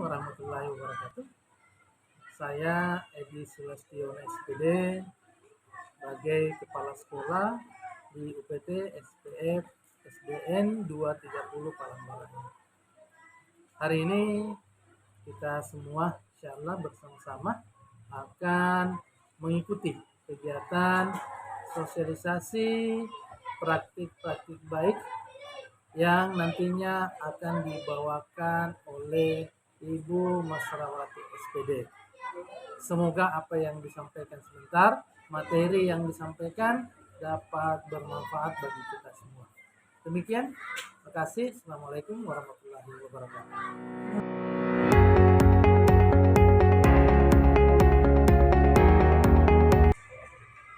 warahmatullahi wabarakatuh. Saya Edi Sulastio SPD sebagai Kepala Sekolah di UPT SPF SDN 230 Palangkaraya. Hari ini kita semua insya Allah bersama-sama akan mengikuti kegiatan sosialisasi praktik-praktik baik yang nantinya akan dibawakan oleh Ibu Masrawati SPD. Semoga apa yang disampaikan sebentar, materi yang disampaikan dapat bermanfaat bagi kita semua. Demikian, terima kasih. Assalamualaikum warahmatullahi wabarakatuh.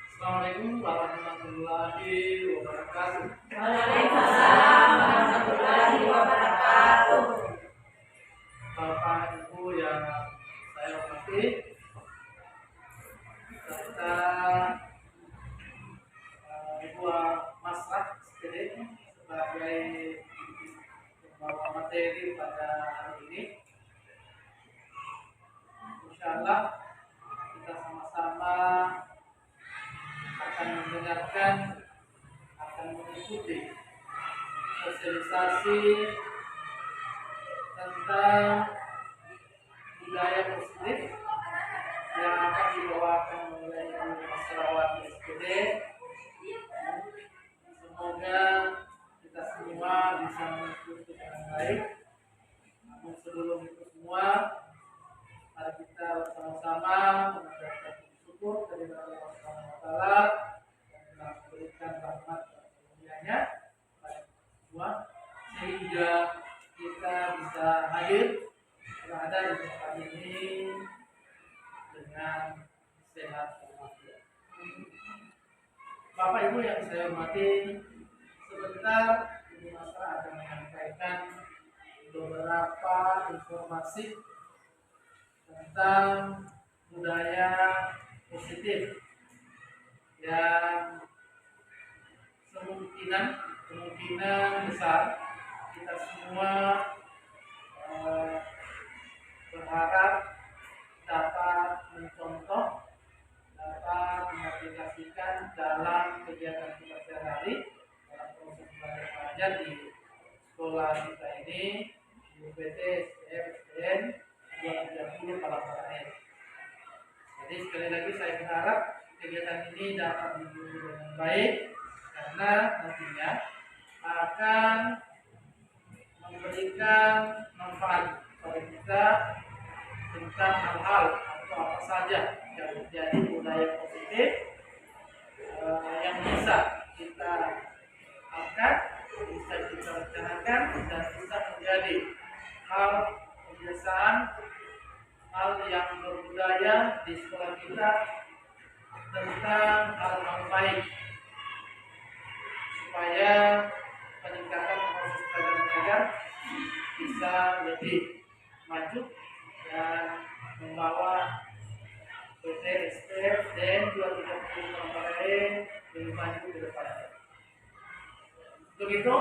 Assalamualaikum warahmatullahi wabarakatuh. Waalaikumsalam warahmatullahi wabarakatuh. Bapak Ibu yang saya hormati, serta Ibu Masrah SPD sebagai pembawa materi pada hari ini. Insya Allah kita sama-sama akan mendengarkan, akan mengikuti sosialisasi tentang budaya positif yang akan dibawakan oleh Ibu Masrawati SPD. Semoga kita semua bisa mengikuti dengan baik. Namun sebelum itu semua, mari kita bersama-sama mengucapkan syukur dari Allah Subhanahu wa taala yang telah memberikan rahmat dan karunia-Nya pada semua sehingga kita bisa hadir berada di tempat ini dengan sehat dan walafiat. Bapak Ibu yang saya hormati, sebentar Ibu Masrah akan menyampaikan beberapa informasi tentang budaya positif yang kemungkinan besar kita semua berharap dapat mencontoh, dapat mengaplikasikan dalam kegiatan kita sehari-hari dalam proses belajar mengajar di sekolah kita ini di UPT SPF SDN 230 Palangkaraya. Jadi sekali lagi saya berharap kegiatan ini dapat diikuti dengan baik karena nantinya akan memberikan manfaat kepada kita tentang hal-hal atau apa saja yang menjadi budaya positif yang bisa kita angkat, bisa kita rencanakan dan bisa menjadi hal kebiasaan, hal yang berbudaya di sekolah kita tentang hal-hal baik supaya peningkatan proses belajar mengajar bisa lebih maju dan membawa PT SPF dan 230 Palangkaraya lebih maju ke depan. Untuk itu,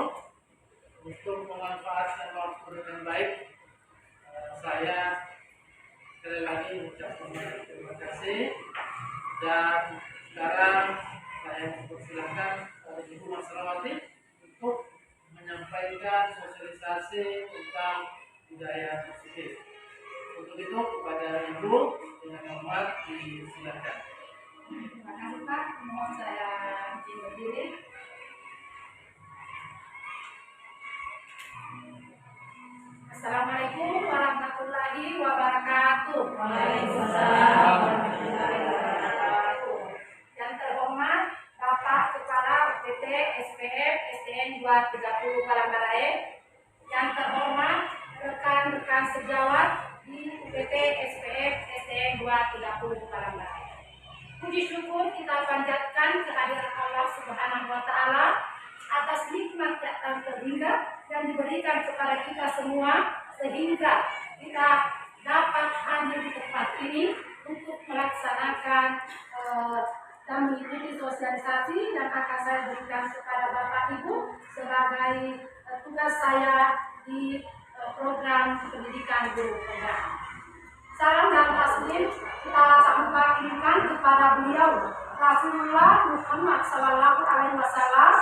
untuk memanfaatkan waktu dengan baik, saya sekali lagi mengucapkan terima kasih dan sekarang saya mempersilahkan kepada Ibu Masrawati untuk menyampaikan sosialisasi tentang budaya positif. Untuk itu kepada Ibu dengan hormat disilakan. Terima kasih Pak. Mohon saya izin berdiri. Assalamualaikum warahmatullahi wabarakatuh. Waalaikumsalam warahmatullahi wabarakatuh. Yang terhormat Bapak Kepala UPT SPF SDN 230 Palangkaraya. Yang terhormat rekan-rekan sejawat di UPT SPF SDN 230 Palangkaraya. Puji syukur kita panjatkan kehadiran Allah Subhanahu wa taala atas nikmat yang tak terhingga yang diberikan kepada kita semua sehingga kita dapat hadir di tempat ini untuk melaksanakan dan mengikuti sosialisasi yang akan saya berikan kepada Bapak Ibu sebagai tugas saya di program pendidikan guru penggerak. Salam dan taslim kita sampaikan kirimkan kepada beliau Rasulullah Muhammad Sallallahu Alaihi Wasallam,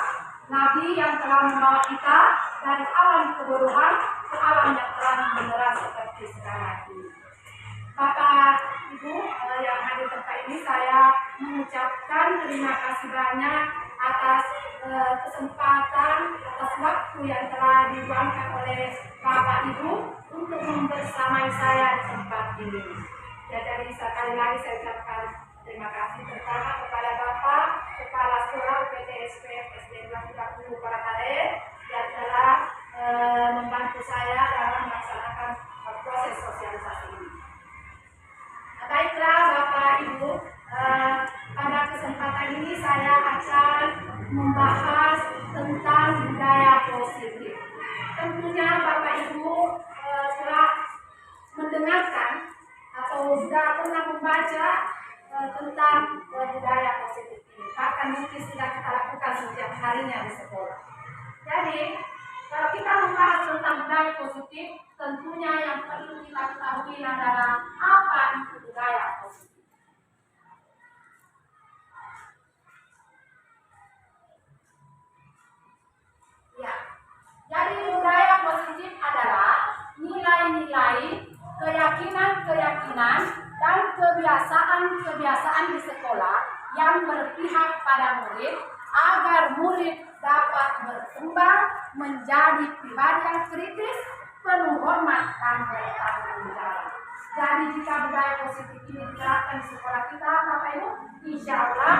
Nabi yang telah membawa kita dari alam kebodohan ke alam yang terang benderang seperti sekarang ini. Bapak Ibu yang hadir tempat ini, saya mengucapkan terima kasih banyak atas kesempatan, atas waktu yang telah diluangkan oleh Bapak Ibu untuk membersamai saya di tempat ini. Ya, dari sekali lagi saya ucapkan terima kasih pertama kepada Bapak Kepala Sekolah UPT SPF SDN 30 Parakaret yang telah membantu saya dalam melaksanakan proses sosialisasi ini. Baiklah Bapak Ibu, pada kesempatan ini saya akan membahas tentang budaya positif. Tentunya Bapak Ibu telah mendengarkan atau sudah pernah membaca tentang budaya positif ini. Bahkan mungkin sudah kita lakukan setiap harinya di sekolah. Jadi, kalau kita membahas tentang budaya positif, tentunya yang perlu kita ketahui adalah apa itu budaya positif. Ya, jadi budaya positif adalah nilai-nilai, keyakinan-keyakinan, dan kebiasaan-kebiasaan di sekolah yang berpihak pada murid agar murid dapat berkembang menjadi pribadi yang kritis, penuh hormat, dan bertanggung jawab. Jadi jika budaya positif ini diterapkan di sekolah kita, Bapak Ibu, insya Allah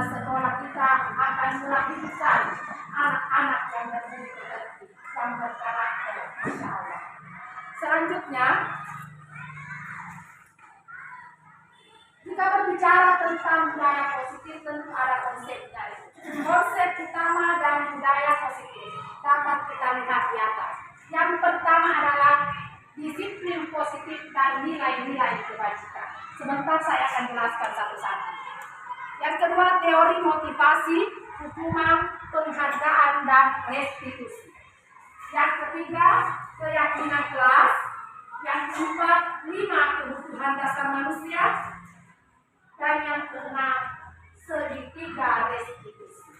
sekolah kita akan melahirkan anak-anak yang berbudi pekerti dan berkarakter, insya Allah. Selanjutnya, jika berbicara tentang budaya positif, tentu ada konsepnya. Konsep utama dari budaya positif dapat kita lihat di atas. Yang pertama adalah disiplin positif dan nilai-nilai kebajikan. Sebentar saya akan jelaskan satu-satu. Yang kedua, teori motivasi, hukuman, penghargaan, dan restitusi. Yang ketiga, keyakinan kelas. Yang keempat, 5 kebutuhan dasar manusia. Dan yang keenam, segitiga restitusi.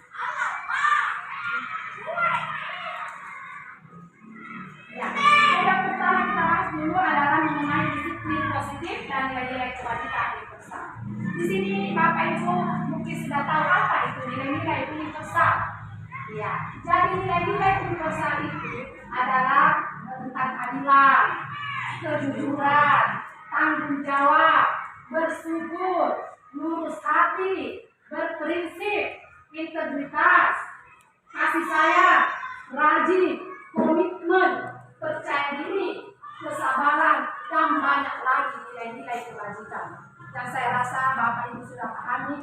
Ya, yang pertama kita bahas dulu adalah mengenai disiplin positif dan nilai-nilai kebajikan universal. Di sini Bapak Ibu mungkin sudah tahu apa itu nilai-nilai universal. Ya, jadi nilai-nilai universal itu adalah tentang keadilan, kejujuran, tanggung jawab, bersyukur, lurus hati, berprinsip, integritas, kasih sayang, rajin, komitmen, percaya diri, kesabaran, dan banyak lagi nilai-nilai kebajikan. Dan saya rasa Bapak Ibu sudah pahami,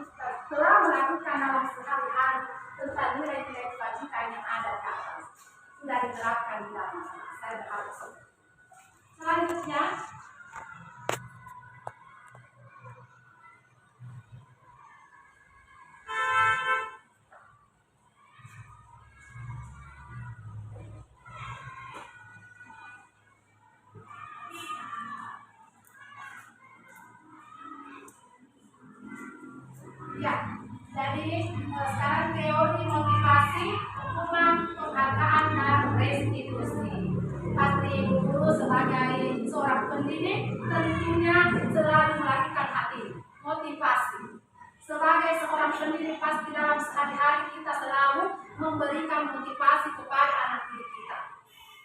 telah melakukan dalam sehari-hari tentang nilai-nilai kebajikan yang ada di atas. Sudah diterapkan di dalam saya berharap. Selanjutnya, jadi sekarang teori motivasi, hukuman, penghargaan, dan restitusi. Pasti guru sebagai seorang pendidik tentunya selalu melakukan hal ini, motivasi. Sebagai seorang pendidik pasti dalam sehari-hari kita selalu memberikan motivasi kepada anak didik kita.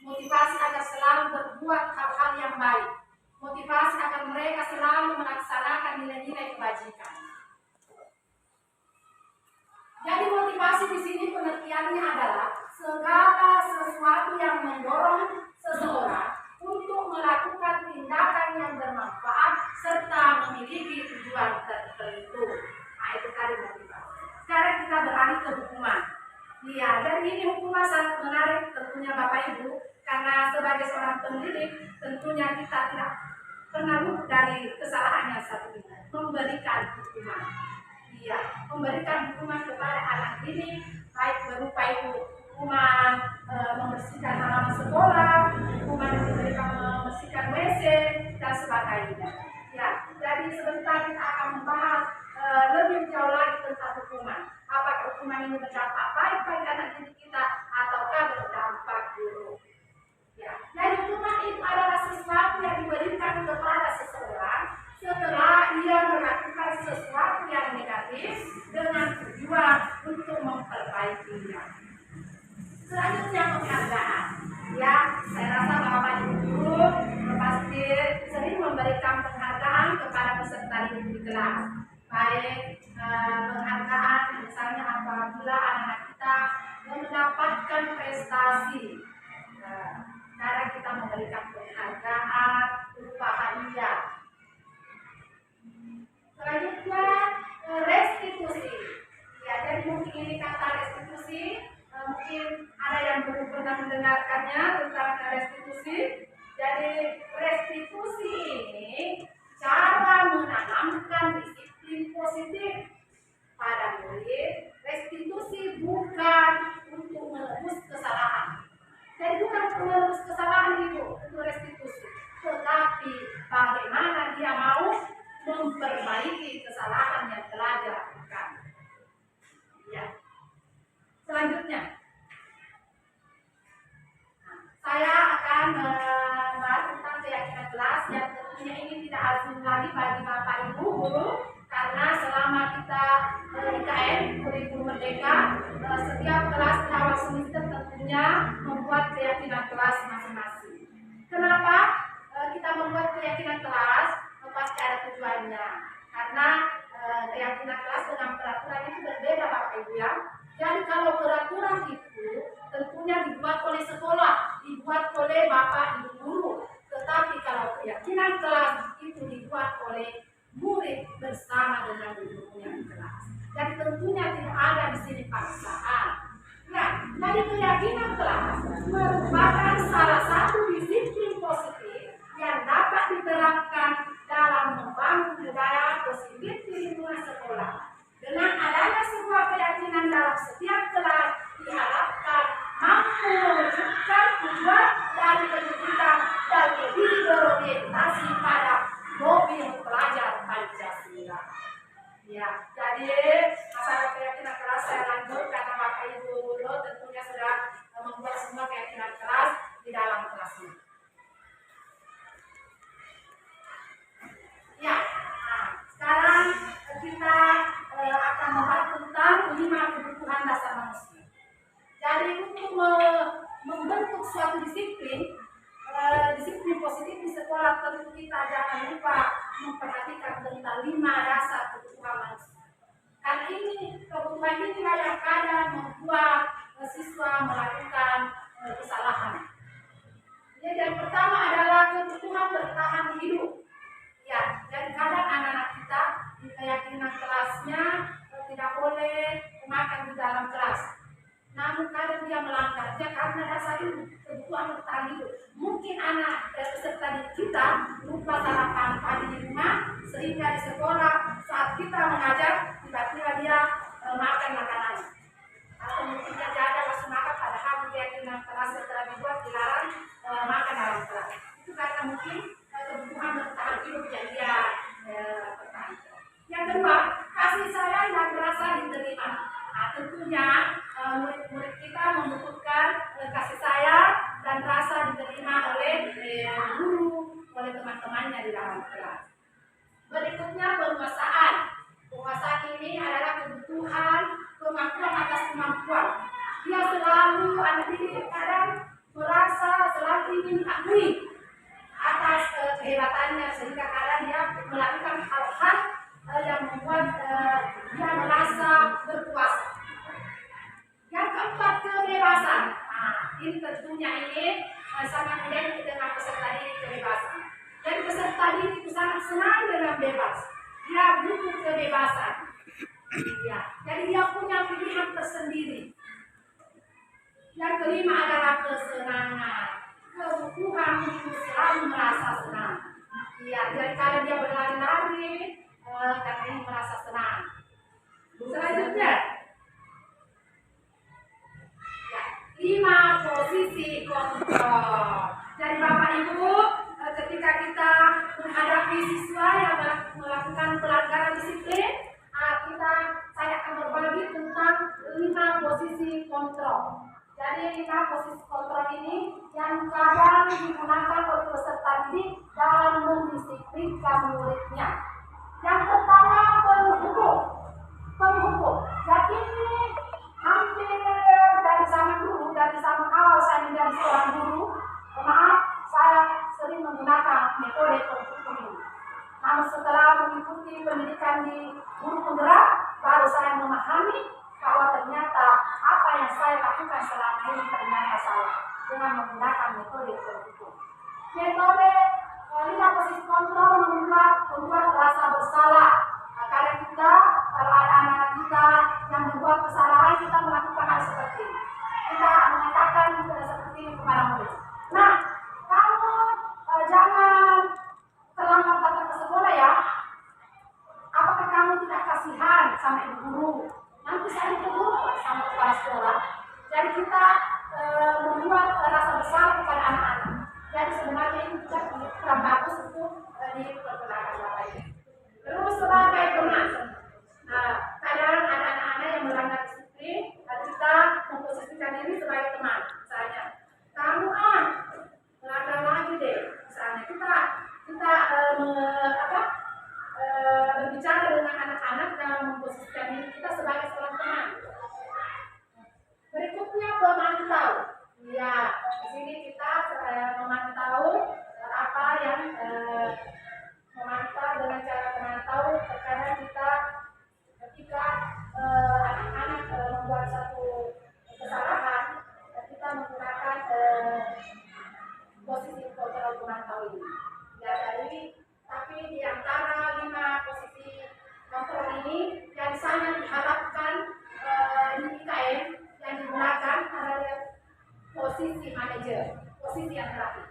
Motivasi agar selalu berbuat hal-hal yang baik. Motivasi agar mereka selalu melaksanakan nilai-nilai kebajikan. Jadi motivasi di sini pengertiannya adalah segala sesuatu yang mendorong seseorang untuk melakukan tindakan yang bermanfaat serta memiliki tujuan tertentu. Nah, itu tadi motivasi. Sekarang kita beralih ke hukuman. Iya, jadi ini hukuman sangat menarik tentunya Bapak Ibu, karena sebagai seorang pendidik tentunya kita tidak pernah luput dari kesalahan yang satu ini, memberikan hukuman. Iya, memberikan hukuman kepada anak didik, baik berupa itu hukuman membersihkan halaman sekolah, hukuman yang diberikan membersihkan WC dan sebagainya. Ya, jadi sebentar kita akan membahas lebih jauh lagi tentang hukuman. Apakah hukuman ini berdampak baik bagi anak didik kita ataukah berdampak buruk? Ya, dan hukuman itu adalah sesuatu yang diberikan kepada seseorang setelah ia melakukan sesuatu yang negatif dengan tujuan untuk memperbaikinya. Selanjutnya penghargaan. Ya, saya rasa Bapak Ibu guru pasti sering memberikan penghargaan kepada peserta didik di kelas. Baik penghargaan misalnya apabila anak kita mendapatkan prestasi. Cara kita memberikan penghargaan berupa hadiah. Selanjutnya restitusi. Ya, jadi mungkin ini kata restitusi, mungkin ada yang belum pernah mendengarkannya tentang restitusi. Jadi restitusi ini cara menanamkan disiplin positif pada murid. Restitusi bukan untuk menebus kesalahan. Jadi bukan menebus kesalahan itu untuk restitusi, tetapi bagaimana dia mau memperbaiki kesalahan yang telah dilakukan. Ya. Selanjutnya, saya akan membahas tentang keyakinan kelas yang tentunya ini tidak asing lagi bagi Bapak Ibu guru, karena selama kita IKN Kurikulum Merdeka, setiap kelas di awal semester tentunya membuat keyakinan kelas masing-masing. Kenapa kita membuat keyakinan kelas? Pasti ada tujuannya, karena keyakinan kelas dengan peraturan itu berbeda Bapak Ibu ya. Jadi kalau peraturan itu tentunya dibuat oleh sekolah, dibuat oleh Bapak Ibu guru, tetapi kalau keyakinan kelas itu dibuat oleh murid bersama dengan gurunya di kelas. Jadi tentunya tidak ada di sini paksaan. Ya, jadi keyakinan kelas merupakan salah satu disiplin positif yang dapat diterapkan dalam membangun budaya positif di lingkungan sekolah. Dengan adanya sebuah keyakinan dalam setiap kelas diharapkan mampu mewujudkan tujuan dari pendidikan dan lebih berorientasi pada mobil pelajar Pancasila. Ya, jadi masalah keyakinan kelas saya lanjut karena Bapak Ibu guru tentunya sudah membuat semua keyakinan kelas di dalam kelasnya. Ya, nah, sekarang kita akan membahas tentang 5 kebutuhan dasar manusia. Jadi untuk membentuk suatu disiplin positif di sekolah, tentu kita jangan lupa memperhatikan tentang 5 dasar kebutuhan manusia. Karena ini kebutuhan ini kadang-kadang membuat siswa melakukan kesalahan. Jadi yang pertama adalah kebutuhan bertahan hidup. Ya, dan kadang anak-anak kita di keyakinan kelasnya tidak boleh makan di dalam kelas. Namun kadang dia melanggarnya karena dasar itu kebutuhan bertahan hidup. Mungkin anak peserta didik kita lupa sarapan pagi di rumah, sehingga di sekolah saat kita mengajar tiba-tiba dia makan makanan. Atau mungkin dia jaga langsung makan, padahal di keyakinan kelas setelah dibuat dilarang makan dalam kelas. Itu karena mungkin kebutuhan bertahan hidup yang dia pertahankan. Yang kedua, kasih sayang dan merasa diterima. Nah, tentunya murid-murid kita membutuhkan kasih sayang dan rasa diterima oleh guru, oleh teman-temannya di dalam kelas. Berikutnya penguasaan. Penguasaan ini adalah kebutuhan pengakuan atas kemampuan. Dia selalu anak didik kadang merasa selalu ingin diakui atas kehebatannya, sehingga kadang dia melakukan hal-hal yang membuat dia merasa berkuasa. Yang keempat, kebebasan. Nah, ini tentunya ini sangat identik dengan peserta didik kebebasan. Dan peserta didik itu sangat senang dengan bebas. Dia butuh kebebasan. Ya, jadi dia punya pilihan tersendiri. Yang kelima adalah kesenangan. Kebutuhan untuk selalu merasa senang. Ya, jadi kalau dia berlari-lari, karena ini merasa senang. Selanjutnya, ya, 5 Ibu, ketika kita menghadapi siswa yang melakukan pelanggaran disiplin, saya akan berbagi tentang 5 posisi kontrol. Jadi 5 posisi kontrol ini yang kadang digunakan oleh peserta didik dalam mendisiplinkan muridnya. Yang pertama, penghukum. Jadi ini hampir dari zaman awal saya menjadi seorang guru, saya sering menggunakan metode penghukum ini. Namun setelah mengikuti pendidikan di guru penggerak, baru saya memahami bahwa ternyata apa yang saya lakukan selama ini ternyata salah dengan menggunakan metode penghukum. Metode 5 posisi kontrol membuat rasa bersalah. Karena kalau ada anak-anak kita yang membuat kesalahan, kita melakukan hal seperti ini. Kita mengatakan seperti ini kepada murid. Nah, kamu jangan terlambat datang ke sekolah ya. Apakah kamu tidak kasihan sama ibu guru? Nanti saya ditegur sama kepala sekolah. Jadi kita membuat rasa bersalah kepada anak-anak. Jadi sebenarnya ini juga kurang bagus untuk dipergunakan Bapak Ibu. Terus sebagai teman, kadang ada anak-anak yang melanggar disiplin, kita memposisikan diri sebagai teman. Misalnya, kamu melanggar lagi deh. Misalnya kita berbicara dengan anak-anak dalam memposisikan diri kita sebagai seorang teman. Berikutnya pemantau. Ya, di sini kita memantau apa yang memantau dengan cara memantau. Terkadang kita ketika anak-anak membuat satu kesalahan, kita menggunakan posisi kontrol pemantau ini. Ya, tapi di antara 5 posisi kontrol ini yang sangat diharapkan di IKN yang digunakan adalah posisi manajer, posisi yang terakhir.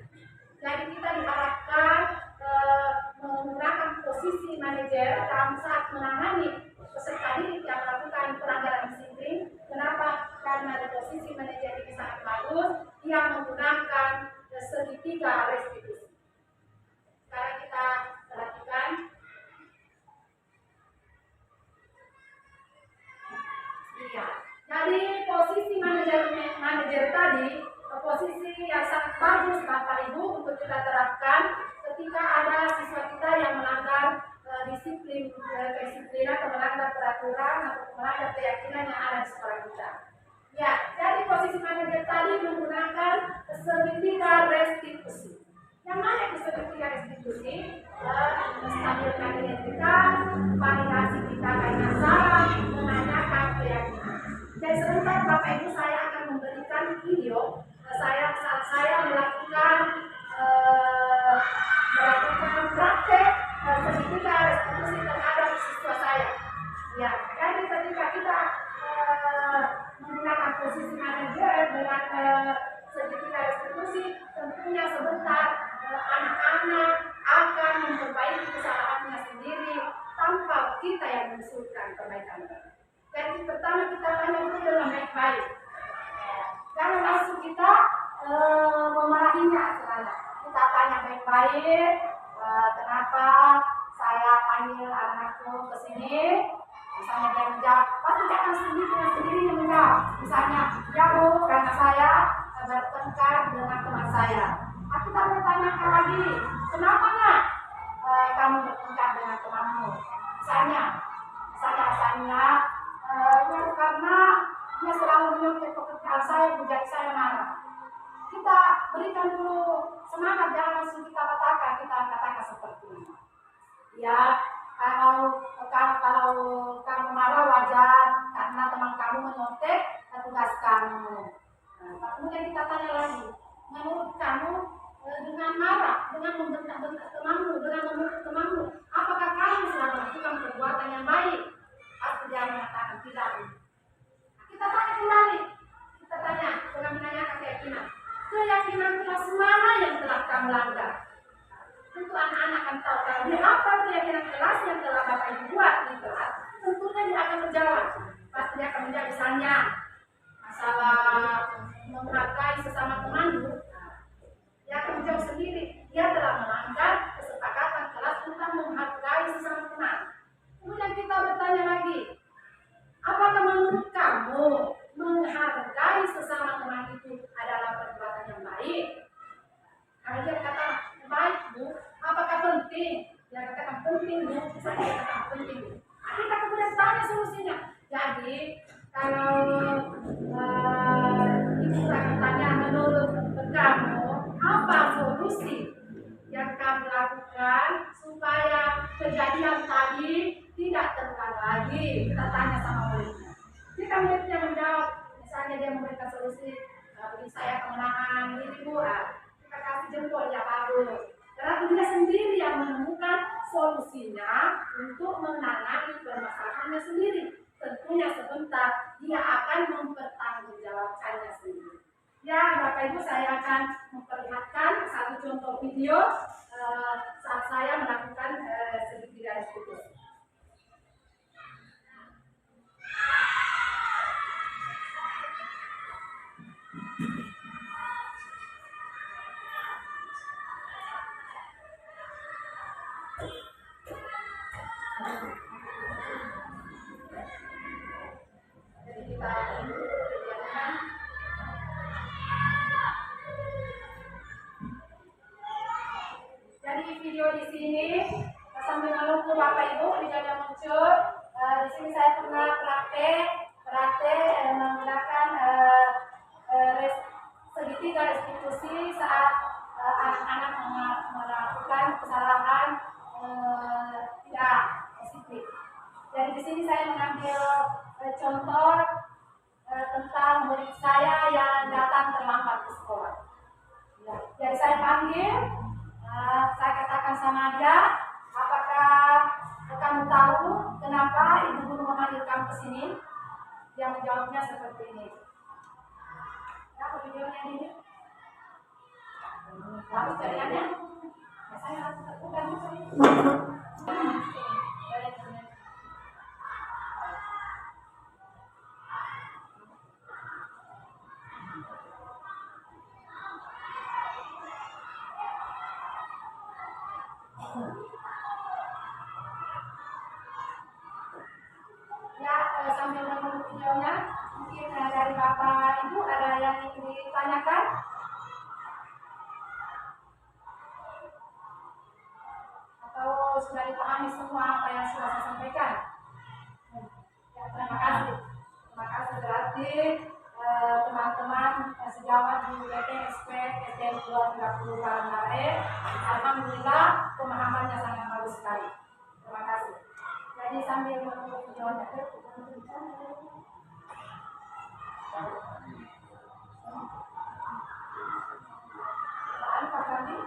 Jadi kita diharapkan menggunakan posisi manajer dalam saat menangani peserta didik yang melakukan pelanggaran disiplin. Kenapa? Karena di posisi manajer ini sangat bagus, yang menggunakan segitiga restitusi. Sekarang kita perhatikan. Iya. Jadi posisi manajer tadi, posisi yang sangat bagus Bapak Ibu untuk kita terapkan ketika ada siswa kita yang melanggar kedisiplinan atau melanggar peraturan atau melanggar keyakinan yang ada di sekolah kita. Ya, jadi posisi manajer tadi menggunakan segitiga restitusi. Yang mana itu segitiga restitusi? Menstabilkan identitas, validasi kita karena salah, menanyakan keyakinan. Dan sebentar Bapak Ibu saya akan memberikan video saat saya melakukan praktek segitiga restitusi terhadap siswa saya. Ya, jadi ketika kita menggunakan posisi manajer dengan segitiga restitusi, tentunya sebentar anak-anak akan memperbaiki kesalahannya sendiri tanpa kita yang mengusulkan perbaikan. Jadi pertama kita tanya dulu dengan baik-baik. Jangan langsung kita memarahinya saja. Kita tanya baik-baik, kenapa saya panggil anakku ke sini? Misalnya dia menjawab, pasti jangan sendirinya menjawab. Misalnya, ya Bu, karena saya bertengkar dengan teman saya. Kita bertanyakan lagi, kenapa nak kamu bertengkar dengan temanmu? Misalnya karena dia selalu menyontek pekerjaan saya, menjadi saya marah. Kita berikan dulu semangat, jangan langsung kita katakan seperti ini. Ya, kalau kamu marah wajar karena teman kamu menyontek tugas kamu. Nah, kemudian kita tanya lagi, menurut kamu dengan marah, dengan membentak-bentak temanmu, dengan memukul temanmu, apakah kamu sedang melakukan perbuatan yang baik? Pasti dia mengatakan tidak. Kita tanya kembali, kita tanya dengan menanyakan keyakinan kelas mana yang telah kamu langgar. Tentu anak-anak akan tahu kalau dia apa keyakinan kelas yang telah Bapak Ibu buat di kelas. Tentunya dia akan menjawab. Pasti dia akan menjawab misalnya masalah menghargai sesama temanmu. Dia akan menjawab sendiri saja yang sangat penting. Nah, kita kemudian tanya solusinya. Jadi kalau ibu akan tanya, menurut kamu apa solusi yang kamu lakukan supaya kejadian tadi tidak terulang lagi? Kita tanya sama muridnya. Jika muridnya menjawab, misalnya dia memberikan solusi, bagi saya kemenangan ini Bu, kita kasih jempol ya bagus. Karena dia sendiri yang menemukan solusinya untuk menangani permasalahannya sendiri. Tentunya sebentar dia akan mempertanggungjawabkannya sendiri. Ya, Bapak Ibu, saya akan memperlihatkan satu contoh video saat saya melakukan segitiga restitusi. Jadi kita lihatkan. Jadi video di sini sambil menunggu Bapak Ibu videonya muncul. Di sini saya pernah praktek menggunakan segitiga restitusi saat anak-anak melakukan kesalahan tidak disiplin. Jadi di sini saya mengambil contoh tentang murid saya yang datang terlambat ke sekolah. Ya, jadi saya panggil, saya katakan sama dia, apakah kamu tahu kenapa ibu guru memanggil kamu ke sini? Dia menjawabnya seperti ini. Ya, videonya ini. Lalu jaringannya, saya harus tegukan ini. Ya, sambil menunggu videonya, mungkin dari Bapak Ibu ada yang ingin ditanyakan? Atau sudah dipahami semua apa yang sudah saya sampaikan? Ya, terima kasih. Terima kasih berarti teman-teman sejawat di UTSP STM 230 Karangare, alhamdulillah pemahamannya sangat bagus sekali. Terima kasih. Jadi sambil menunggu videonya, Pak Fandi.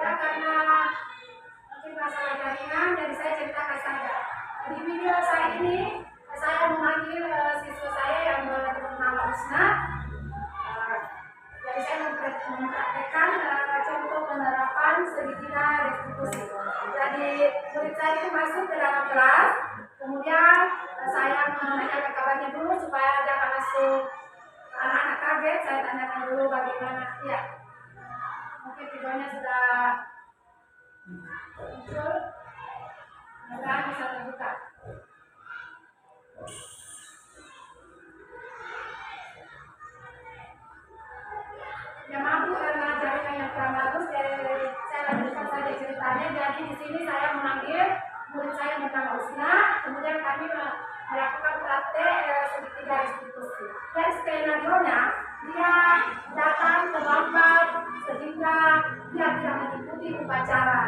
Ya, karena mungkin masalah jaringan, jadi saya ceritakan saja. Di video saya ini, saya memanggil siswa saya yang bernama Usna. Jadi saya mempraktekkan contoh penerapan segitiga restitusi. Jadi murid saya itu masuk ke dalam kelas, kemudian saya menanyakan kabarnya dulu supaya jangan langsung anak-anak kaget. Saya tanyakan dulu bagaimana. Ya, mungkin videonya sudah muncul, mudah-mudahan bisa terbuka. Ya, maaf karena jaringan yang kurang bagus, jadi saya lanjutkan saja ceritanya. Jadi di sini saya memanggil murid saya bernama Usna, kemudian kami melakukan praktek segitiga restitusi. Dan skenario-nya, dia datang terlambat sehingga dia tidak mengikuti upacara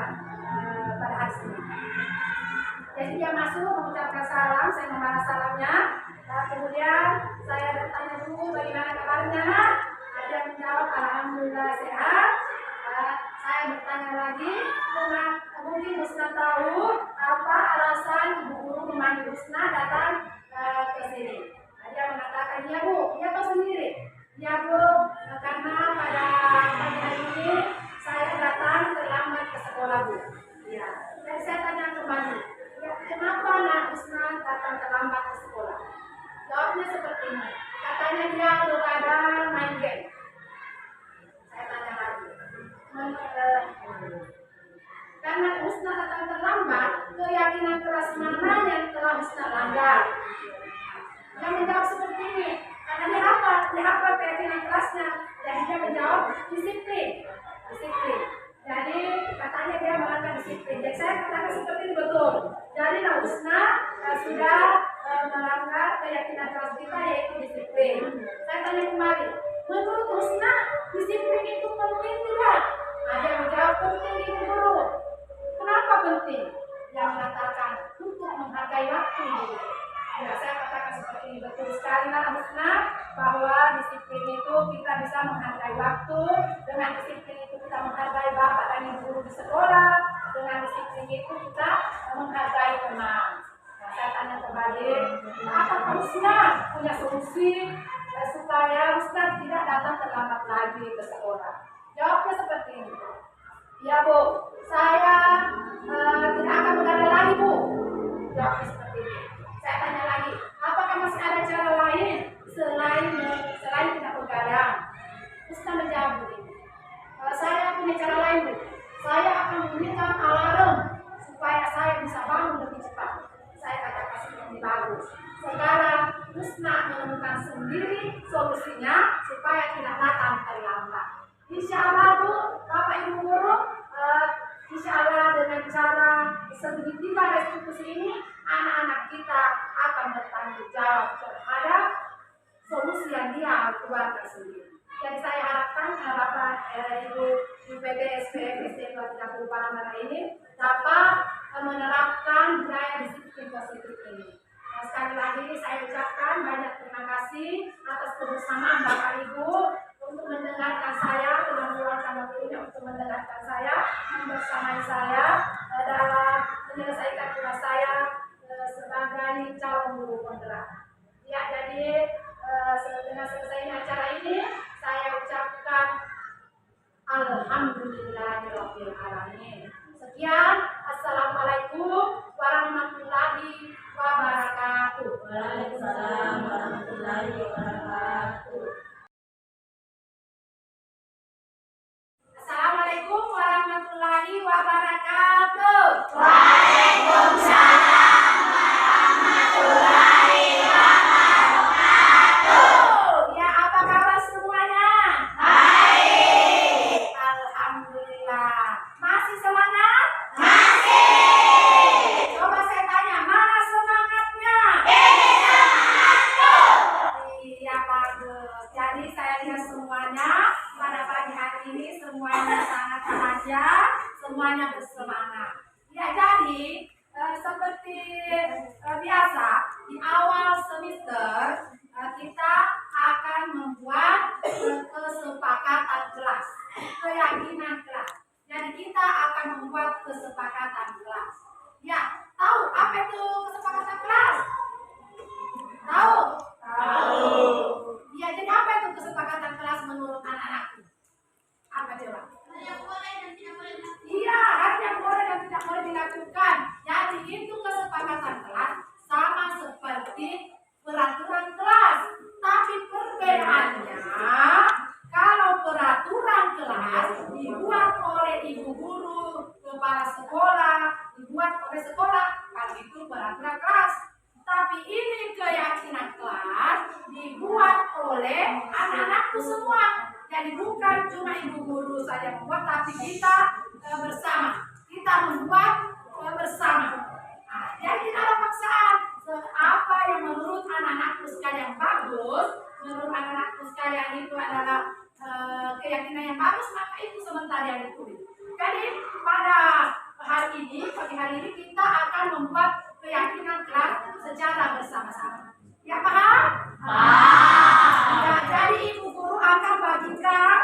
pada hari Senin. Jadi dia masuk mengucapkan salam, saya membalas salamnya. Kemudian saya bertanya dulu bagaimana kabarnya. Dia menjawab alhamdulillah sehat. Saya bertanya lagi mungkin Husna tahu apa alasan ibu guru memanggil Husna datang ke sini. Dia mengatakan, ya Bu, dia tahu sendiri. Ya Bu, karena pada pagi hari ini saya datang terlambat ke sekolah Bu. Ya, dan saya tanya kembali, ya, kenapa anak Husna datang terlambat ke sekolah? Jawabnya seperti ini, katanya dia begadang main game. Saya tanya lagi, karena Husna datang terlambat, keyakinan keras mana yang telah Husna langgar? Yang menjawab seperti ini, karena dia apa keyakinan kerasnya? Dan dia menjawab disiplin. Jadi katanya dia melanggar disiplin. Jadi saya katakan seperti ini betul. Jadi Husna sudah melanggar keyakinan keras kita, yaitu disiplin. Saya tanya kembali, menurut Husna disiplin itu penting tidak? Ada yang menjawab penting Ibu Guru. Kenapa penting? Yang mengatakan untuk menghargai waktu. Ya, saya katakan seperti ini, betul sekali Husna, bahwa disiplin itu kita bisa menghargai waktu. Dengan disiplin itu kita menghargai bapak dan ibu guru di sekolah. Dengan disiplin itu kita menghargai teman. Nah, saya tanya kembali, apakah Husna punya solusi supaya Husna tidak datang terlambat lagi ke sekolah? Jawabnya seperti ini, ya Bu, saya tidak akan begadang lagi Bu. Jawabnya seperti ini. Saya tanya lagi, apakah masih ada cara lain selain tidak begadang? Husna menjawab begini, saya punya cara lain Bu. Saya akan memberikan alarm supaya saya bisa bangun lebih cepat. Saya katakan seperti bagus. Sekarang Husna menemukan sendiri solusinya supaya tidak datang terlambat. Insya Allah Bu, Bapak Ibu Guru, insya Allah dengan cara segitiga restitusi ini, anak-anak kita akan bertanggung jawab terhadap solusi yang dia keluarkan sendiri. Jadi saya harapkan Bapak Ibu UPT SPM ST 230 Palembang ini dapat menerapkan budaya disiplin positif ini. Sekali lagi saya ucapkan banyak terima kasih atas kebersamaan Bapak Ibu untuk mendengarkan saya, telah meluangkan waktu ini untuk mendengarkan saya, membersamai saya dalam menyelesaikan tugas saya sebagai calon guru penggerak. Ya, jadi dengan selesainya acara ini, saya ucapkan Alhamdulillahirabbil alamin. Sekian, Assalamualaikum warahmatullahi wabarakatuh. Waalaikumsalam warahmatullahi wabarakatuh. Assalamualaikum warahmatullahi wabarakatuh. Waalaikumsalam warahmatullahi wabarakatuh. Ya, apa kabar semuanya? Baik. Alhamdulillah. Masih semangat? Masih. Coba saya tanya, mana semangatnya? Ini semangatku. Iya, bagus. Jadi saya lihat semuanya pada pagi hari ini semuanya sangat bahagia, semuanya bersemangat. Ya, jadi seperti biasa di awal semester kita akan membuat kesepakatan kelas, keyakinan kelas. Jadi kita akan membuat kesepakatan kelas. Ya, tahu apa itu kesepakatan kelas? Tahu? Tahu. Ya, jadi apa itu kesepakatan kelas menurut anak-anakku? Apa coba? Iya, ada yang boleh dan tidak boleh dilakukan. Jadi itu kesepakatan kelas sama seperti peraturan kelas. Tapi perbedaannya, kalau peraturan kelas dibuat oleh ibu guru, kepala sekolah, dibuat oleh sekolah, kalau itu peraturan kelas. Tapi ini keyakinan kelas dibuat oleh anak-anakku semua. Jadi bukan cuma ibu guru saja membuat, tapi kita bersama. Kita membuat bersama. Nah, jadi tidak ada paksaan. Apa yang menurut anak-anakku sekalian bagus, menurut anak-anakku sekalian itu adalah keyakinan yang bagus, maka itu sementara yang ditulis. Jadi pada hari ini, pagi hari ini kita akan membuat keyakinan kelas secara bersama-sama. Ya, paham? Ya, jadi ibu guru akan bagikan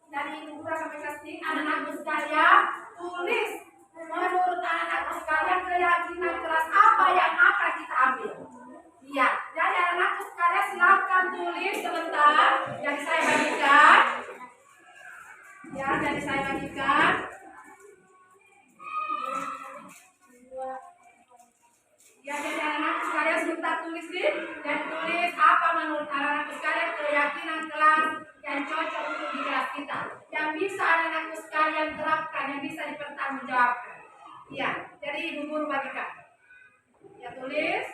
dari ibu guru akan bagikan anak-anak sekalian tulis menurut anak-anakku sekalian keyakinan kelas apa yang akan kita ambil. Iya, jadi anak-anakku sekalian silakan tulis sebentar. Jadi saya bagikan. Ya, jadi saya bagikan. Ya, jadi anak-anakku sekalian sebentar tulis nih. Dan tulis apa menurut anak-anakku sekalian keyakinan kelas yang cocok untuk di kelas kita. Yang bisa anak-anakku sekalian terapkan, yang bisa dipertanggungjawabkan. Iya, jadi ibu guru bagikan. Ya, tulis.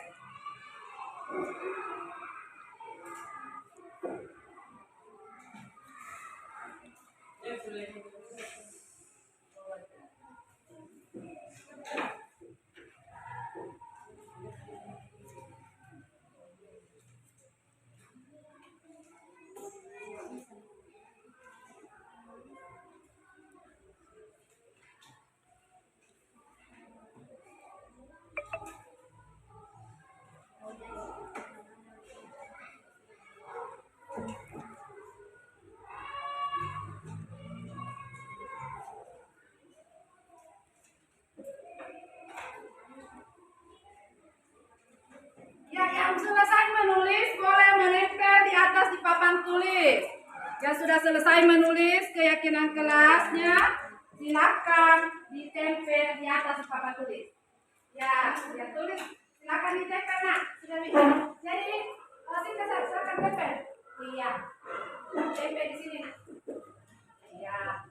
Ya, yang selesai menulis boleh menempel di atas di papan tulis. Yang sudah selesai menulis keyakinan kelasnya, silakan ditempel di atas di papan tulis. Ya, ya tulis, silakan ditempel nak. Sudah bisa. Jadi, silakan tempel. Iya, tempel di sini. Iya.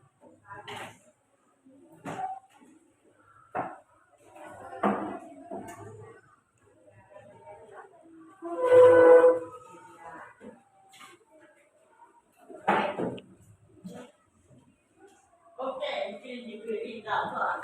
Ok, xin những người đi đạo thoại.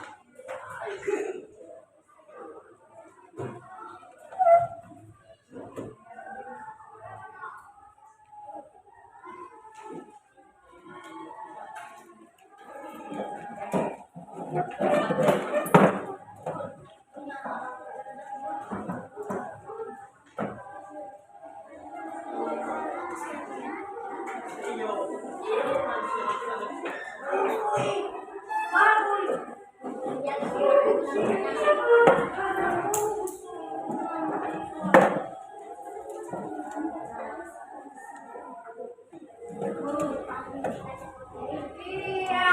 Iya,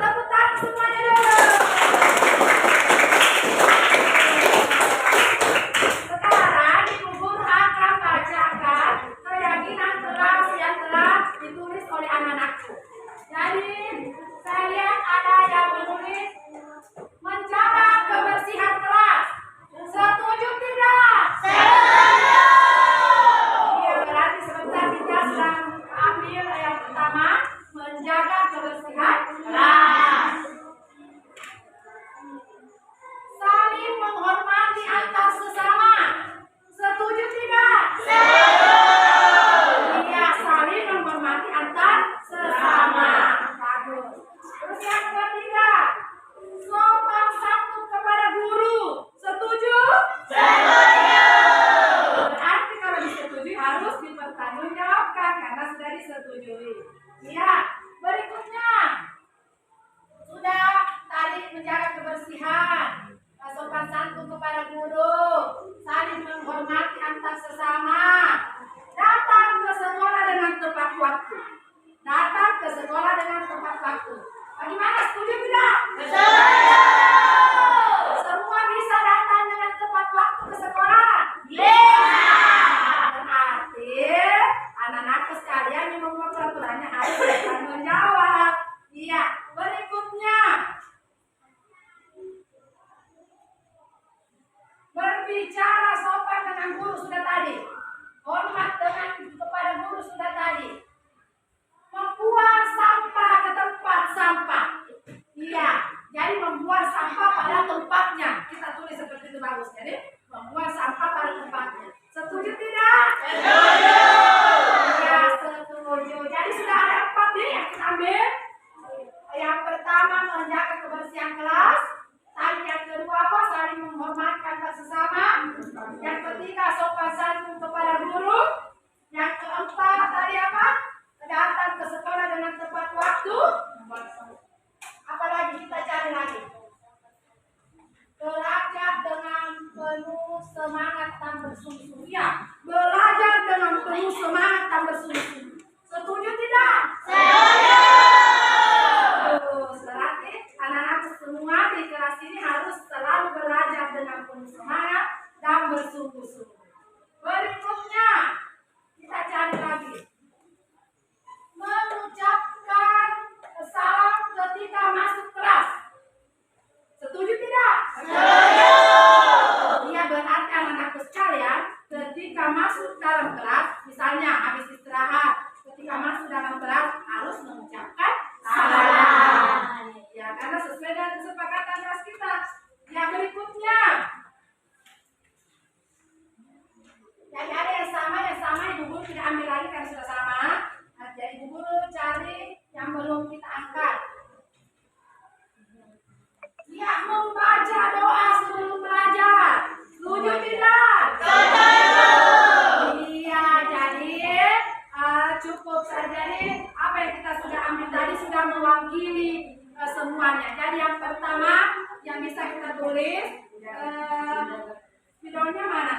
tepuk tangan semuanya dulu. Sekarang ibu guru akan bacakan keyakinan kelas yang telah ditulis oleh anak-anakku. Jadi saya lihat ada yang menulis menjaga kebersihan kelas. Setuju tidak? Setuju. Iya, berarti sebentar kita sedang ambil yang pertama, menjaga kebersihan kelas. Saling menghormati antar sesama. Setuju tidak? Setuju. Iya, saling menghormati antar sesama. Bagus. Terus yang ketiga, sopan santun kepada guru. Setuju? Setuju. Berarti kalau disetujui harus dipertanggungjawabkan karena sudah disetujui. Ya, berikutnya sudah tadi menjaga kebersihan, sopan santun kepada guru, saling menghormati antar sesama, datang ke sekolah dengan tepat waktu. Datang ke sekolah dengan tepat waktu. Bagaimana? Setuju tidak? Setuju. Semua bisa datang dengan tepat waktu ke sekolah? Berarti anak-anakku sekalian yang membuat peraturannya harus bertanggung jawab. Iya, berikutnya berbicara sopan dengan guru sudah tadi. Hormat dengan kepada guru sudah tadi. Membuang sampah ke tempat sampah. Iya, jadi membuang sampah pada tempatnya. Kita tulis seperti itu bagus. Jadi membuang sampah pada tempatnya. Setuju tidak? Setuju. Ya, setuju. Jadi sudah ada 4 nih yang kita ambil. Yang pertama menjaga kebersihan kelas. Tadi yang kedua apa? Saling menghormati antar sesama. Yang ketiga sopan santun kepada guru. Yang keempat tadi apa? Datang ke sekolah dengan tepat waktu. Apalagi kita cari lagi. semangat dan bersungguh-sungguh. Ya, belajar dengan penuh semangat dan bersungguh-sungguh. Setuju tidak? Setuju. Berarti anak-anak semua di kelas ini harus selalu belajar dengan penuh semangat dan bersungguh-sungguh. Berikutnya kita cari lagi. Mengucapkan salam ketika masuk kelas. Setuju tidak? Setuju. Iya, berarti anak-anak sekalian ketika masuk dalam kelas, misalnya habis istirahat, ketika masuk dalam kelas harus mengucapkan salam. Ya, karena sesuai dengan kesepakatan kelas kita. Yang berikutnya, jadi ada yang sama ibu guru tidak ambil lagi karena sudah sama. Nah, jadi ibu guru cari yang belum kita angkat. Ya, membaca doa sebelum belajar. Setuju tidak? Setuju. Iya, jadi cukup saja nih apa yang kita sudah ambil tadi sudah mewakili semuanya. Jadi yang pertama yang bisa kita tulis videonya mana?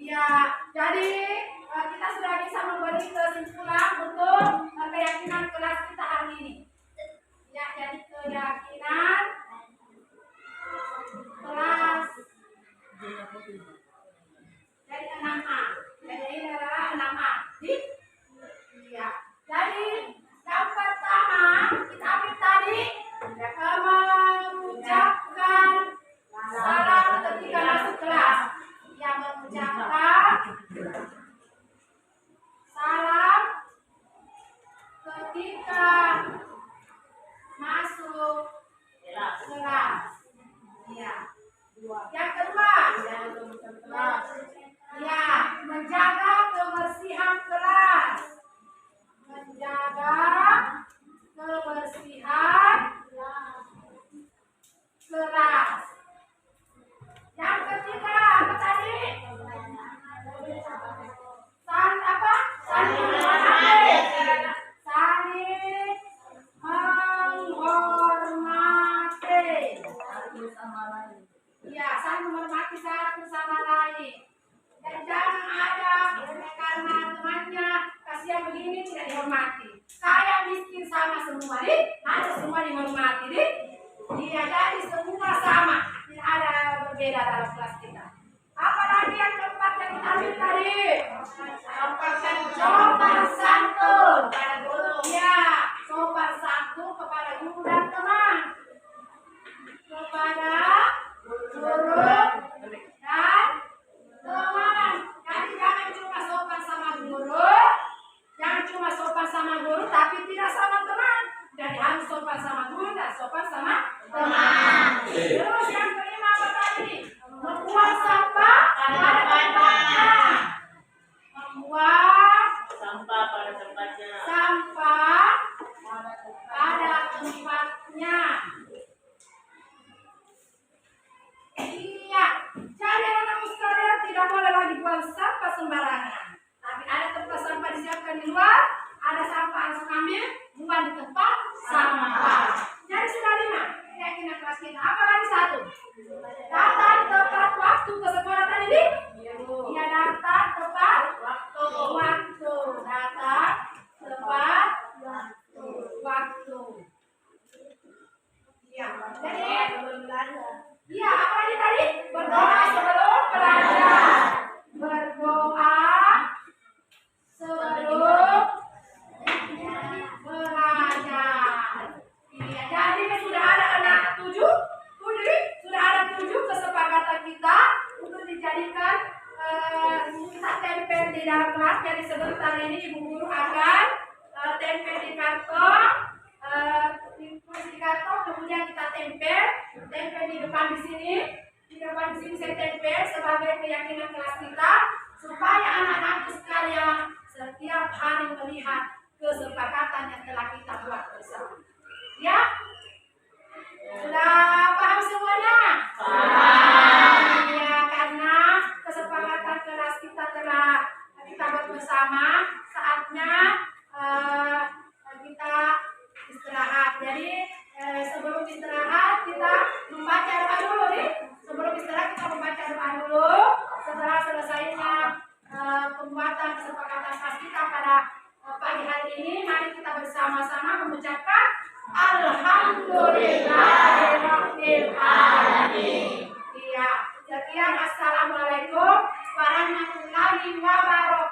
Ya, jadi kita sudah bisa memberi kesimpulan untuk keyakinan kelas kita hari ini. Ya, jadi keyakinan kelas jadi 6A. Jadi ini adalah 6A. Iya. Jadi yang pertama kita ambil tadi mengucapkan salam ketika masuk kelas. Yang mengucapkan salam ketika masuk kelas. Ya. Yang kedua, ya, menjaga kebersihan kelas. Menjaga kebersihan kelas. Yang ketiga apa tadi? Saling menghormati. Ya, saling menghormati satu sama lain. Dan jangan ada karena temannya kasihan begini tidak dihormati. Saya miskin sama semua nih, harus semua dihormati nih. Dia jadi semua sama, tidak ada berbeda dalam kelas kita. Apalagi yang keempat yang kita ambil tadi, sopan santun. Ya, sopan santun kepada guru dan teman, kepada guru dan teman. Jadi jangan cuma sopan sama guru, jangan cuma sopan sama guru tapi tidak sama teman. Jadi harus sopan sama guru dan sopan sama teman. Terus yang kelima apa tadi? Membuang sampah pada tempatnya. Membuang sampah pada tempatnya. Sampah pada tempatnya. Iya, jadi anak-anak sekalian tidak boleh lagi buang sampah sembarangan. Tapi ada tempat sampah disiapkan di luar, ada sampah langsung ambil, buang di tempat sampah. Jadi sudah 5 keyakinan kelas kita. Apa lagi 1? Datang tepat waktu ke sekolah tadi nih. Iya, datang tepat waktu. Datang tepat waktu. Iya. Jadi iya, apa lagi tadi? Berdoa sebelum belajar. Berdoa sebelum belajar. Iya, jadi sudah ada anak 7. Sudah ada 7 kesepakatan kita untuk dijadikan kita tempel di dalam kelas. Jadi sebentar ini ibu guru akan tempel di karton. Di karton kemudian kita tempel di depan di sini. Di depan di sini saya tempel sebagai keyakinan kelas kita supaya anak-anak sekalian setiap hari melihat kesepakatan yang telah kita buat bersama. Ya? Sudah paham semuanya? Paham. Ya, karena bilang assalamualaikum warahmatullahi wabarakatuh.